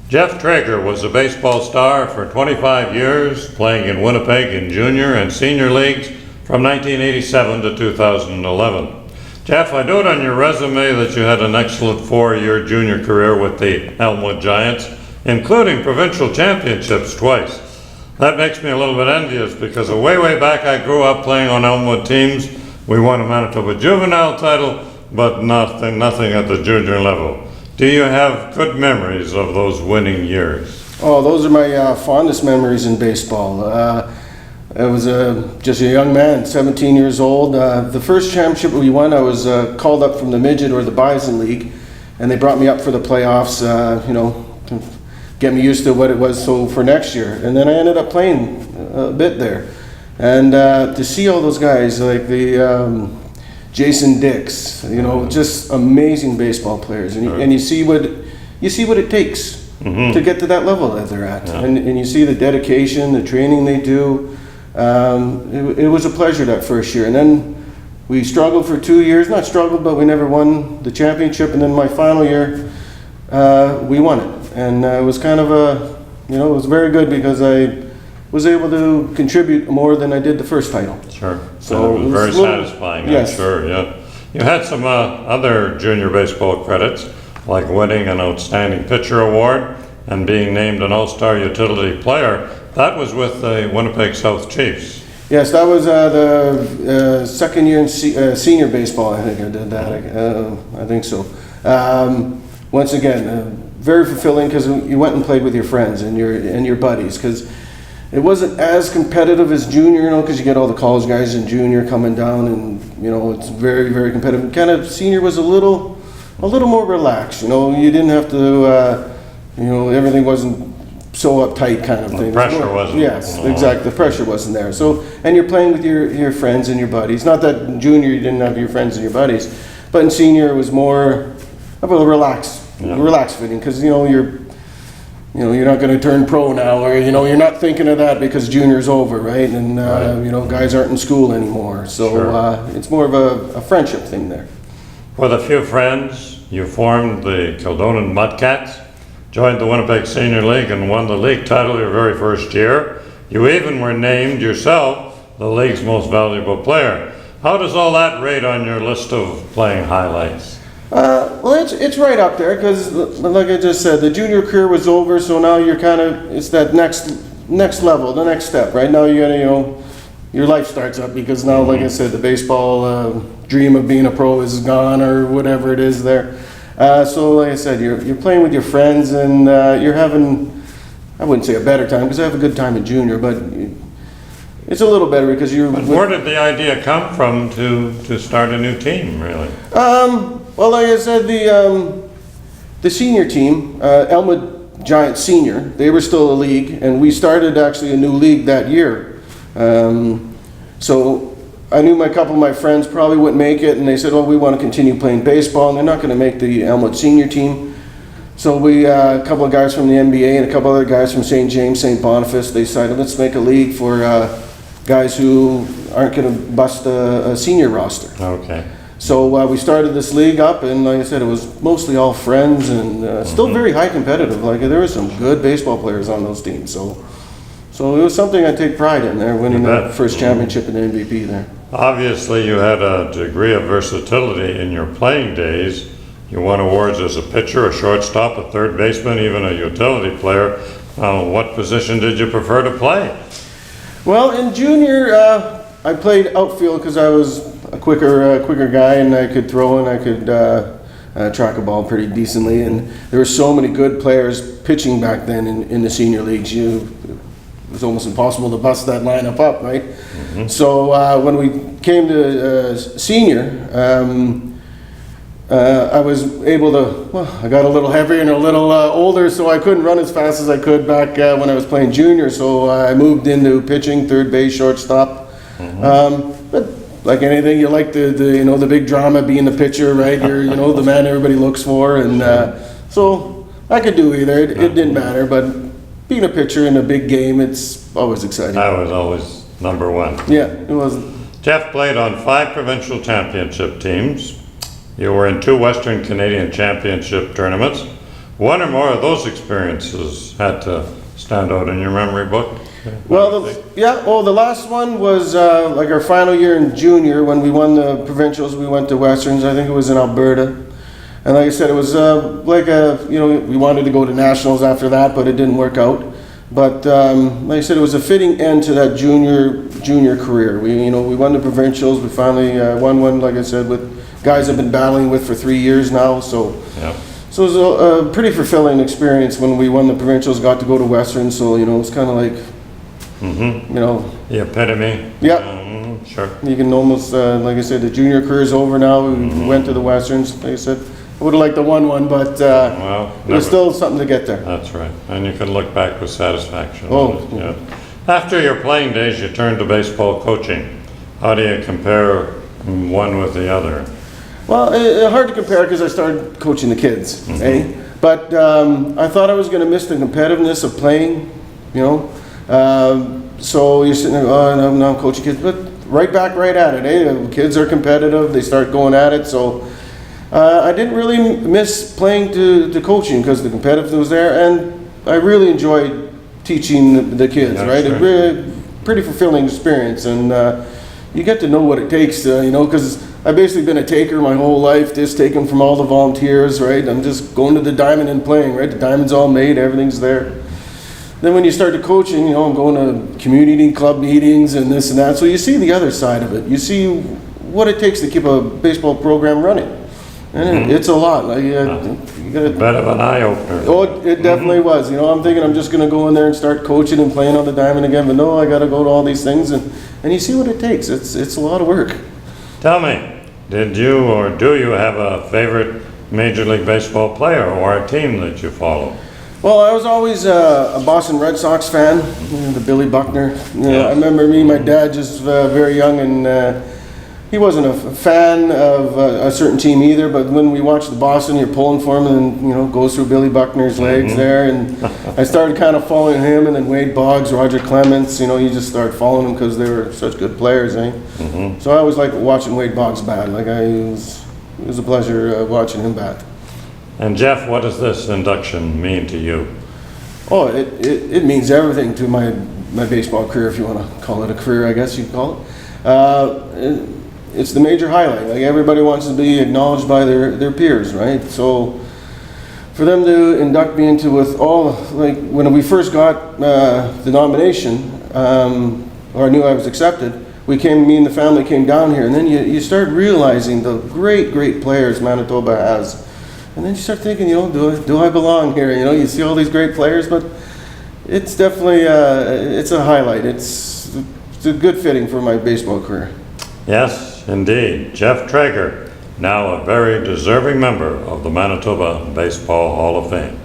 Jeff Trager was a baseball star for 25 years, playing in Winnipeg in junior and senior leagues from 1987 to 2011. Jeff, I note on your resume that you had an excellent 4-year junior career with the Elmwood Giants, including provincial championships twice. That makes me a little bit envious because way back I grew up playing on Elmwood teams. We won a Manitoba juvenile title, but nothing at the junior level. Do you have good memories of those winning years? Oh, those are my fondest memories in baseball. I was just a young man, 17 years old. The first championship we won, I was called up from the Midget or the Bison League, and they brought me up for the playoffs, to get me used to what it was for next year. And then I ended up playing a bit there. And to see all those guys, like the Jason Dix, just amazing baseball players, and you see what it takes to get to that level that they're at, and you see the dedication, the training they do. It was a pleasure that first year, and then we struggled for 2 years. Not struggled, but we never won the championship. And then my final year, we won it, and it was kind of it was very good because I was able to contribute more than I did the first title. Sure. So it was very satisfying, yes. I'm sure, yeah. You had some other junior baseball credits, like winning an Outstanding Pitcher Award and being named an All-Star Utility Player. That was with the Winnipeg South Chiefs. Yes, that was the second year in senior baseball, I think I did that. I think so. Once again, very fulfilling because you went and played with your friends and your buddies, because it wasn't as competitive as junior, because you get all the college guys in junior coming down, and it's very, very competitive. Kind of senior was a little more relaxed. You didn't have to, everything wasn't so uptight kind of thing. The pressure wasn't. Yes, exactly. The pressure wasn't there. So, and you're playing with your friends and your buddies. Not that in junior you didn't have your friends and your buddies, but in senior it was more of a relaxed fitting, because you're not going to turn pro now, or you're not thinking of that because junior's over, right? And guys aren't in school anymore, so it's more of a friendship thing there. With a few friends, you formed the Kildonan Mudcats, joined the Winnipeg Senior League, and won the league title your very first year. You even were named yourself the league's most valuable player. How does all that rate on your list of playing highlights? Well, it's right up there, because like I just said, the junior career was over, so now you're it's that next level, the next step. Right now you gotta, your life starts up, because now, like I said, the baseball dream of being a pro is gone, or whatever it is there. So like I said, you're playing with your friends, and you're having, I wouldn't say a better time, because I have a good time at junior, but it's a little better because you're... But where did the idea come from to start a new team, really? Well, like I said, the senior team, Elmwood Giants Senior, they were still a league, and we started actually a new league that year. So I knew a couple of my friends probably wouldn't make it, and they said, we want to continue playing baseball, and they're not going to make the Elmwood Senior team. So we, a couple of guys from the NBA and a couple other guys from St. James, St. Boniface, they decided, let's make a league for guys who aren't going to bust a senior roster. Okay. So we started this league up, and like I said, it was mostly all friends, and still very high competitive. Like, there were some good baseball players on those teams. So it was something I take pride in there, winning the first championship and MVP there. Obviously, you had a degree of versatility in your playing days. You won awards as a pitcher, a shortstop, a third baseman, even a utility player. What position did you prefer to play? Well, in junior, I played outfield because I was a quicker guy, and I could throw, and I could track a ball pretty decently. And there were so many good players pitching back then in the senior leagues. It was almost impossible to bust that lineup up, right? So when we came to senior, I was able to, I got a little heavier and a little older, so I couldn't run as fast as I could back when I was playing junior. So I moved into pitching, third base, shortstop. But like anything, you like the big drama, being the pitcher, right? You're the man everybody looks for, and so I could do either. It didn't matter, but being a pitcher in a big game, it's always exciting. That was always number one. Yeah, it was. Jeff played on 5 provincial championship teams. You were in 2 Western Canadian Championship tournaments, One or more of those experiences had to stand out in your memory book? Well, the last one was like our final year in junior when we won the provincials. We went to Westerns. I think it was in Alberta. And like I said, it was we wanted to go to nationals after that, but it didn't work out. But like I said, it was a fitting end to that junior career. We won the provincials. We finally won one, like I said, with guys I've been battling with for 3 years now. So. Yeah. So it was a pretty fulfilling experience when we won the provincials, got to go to Western, so, it was kind of like, The epitome? Yeah. Sure. You can almost, like I said, the junior career is over now. We went to the Westerns. Like I said, I would have liked to won one, but it was still something to get there. That's right. And you can look back with satisfaction. Oh. Yeah. After your playing days, you turned to baseball coaching. How do you compare one with the other? Well, hard to compare because I started coaching the kids, But I thought I was going to miss the competitiveness of playing, So you're sitting there, now I'm coaching kids, but right back right at it, The kids are competitive, they start going at it, so I didn't really miss playing to coaching because the competitiveness was there, and I really enjoyed teaching the kids, That's right? right. A really pretty fulfilling experience, and you get to know what it takes, because I've basically been a taker my whole life, just taking from all the volunteers, right? I'm just going to the diamond and playing, right? The diamond's all made, everything's there. Then when you start to coaching, I'm going to community club meetings and this and that, so you see the other side of it. You see what it takes to keep a baseball program running. And it's a lot. Like, you gotta, Bit of an eye-opener. oh, it definitely was. I'm thinking I'm just going to go in there and start coaching and playing on the diamond again, but no, I got to go to all these things, and you see what it takes. It's a lot of work. Tell me, did you or do you have a favorite Major League Baseball player or a team that you follow? Well, I was always a Boston Red Sox fan, the Billy Buckner. I remember me and my dad just very young, and he wasn't a fan of a certain team either, but when we watched the Boston, you're pulling for him and, goes through Billy Buckner's legs there, and I started kind of following him, and then Wade Boggs, Roger Clemens, you just start following them because they were such good players, So I always liked watching Wade Boggs bat. It was a pleasure watching him bat. And Jeff, what does this induction mean to you? Oh, it means everything to my baseball career, if you want to call it a career, I guess you'd call it. It's the major highlight. Like, everybody wants to be acknowledged by their peers, right? So for them to induct me into with all, like, when we first got the nomination, or I knew I was accepted, me and the family came down here, and then you start realizing the great players Manitoba has. And then you start thinking, do I belong here? You see all these great players, but it's definitely it's a highlight. It's a good fitting for my baseball career. Yes, indeed. Jeff Trager, now a very deserving member of the Manitoba Baseball Hall of Fame.